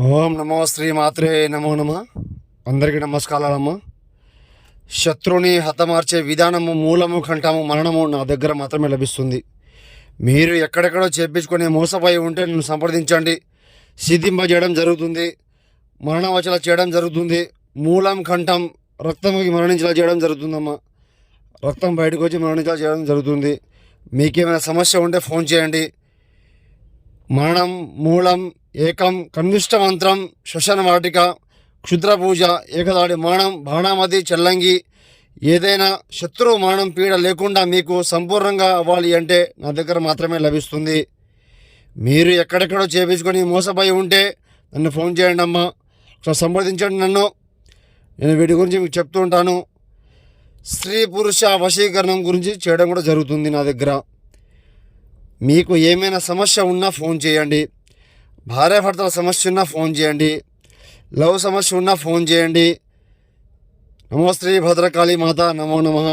ఓం నమో శ్రీమాత్రే నమో నమ. అందరికీ నమస్కారాలమ్మ. శత్రుని హతమార్చే విధానము, మూలము, కంఠము, మరణము నా దగ్గర మాత్రమే లభిస్తుంది. మీరు ఎక్కడెక్కడో చేపించుకొని మోసపోయి ఉంటే నన్ను సంప్రదించండి. సిద్ధింపజేయడం జరుగుతుంది, మరణవచల చేయడం జరుగుతుంది. మూలం, కంఠం, రక్తంకి మరణించేలా చేయడం జరుగుతుందమ్మా. రక్తం బయటకు వచ్చి మరణించేలా చేయడం జరుగుతుంది. మీకేమైనా సమస్య ఉంటే ఫోన్ చేయండి. మరణం, మూలం, ఏకం, కన్విష్ట మంత్రం, శ్వశన వాటిక, క్షుద్ర పూజ, ఏకదాడి మరణం, బాణామతి, చెల్లంగి, ఏదైనా శత్రువు మరణం పీడ లేకుండా మీకు సంపూర్ణంగా అవ్వాలి అంటే నా దగ్గర మాత్రమే లభిస్తుంది. మీరు ఎక్కడెక్కడో చేపించుకొని మోసపోయి ఉంటే నన్ను ఫోన్ చేయండి అమ్మా. ఒకసారి సంప్రదించండి నన్ను. నేను వీటి గురించి మీకు చెప్తూ ఉంటాను. స్త్రీ పురుష వశీకరణం గురించి చేయడం కూడా జరుగుతుంది నా దగ్గర. మీకు ఏమైనా సమస్య ఉన్నా ఫోన్ చేయండి. భార్యాభర్తల సమస్య ఉన్నా ఫోన్ చేయండి. లవ్ సమస్య ఉన్నా ఫోన్ చేయండి. నమో శ్రీ భద్రకాళీ మాత, నమో నమః.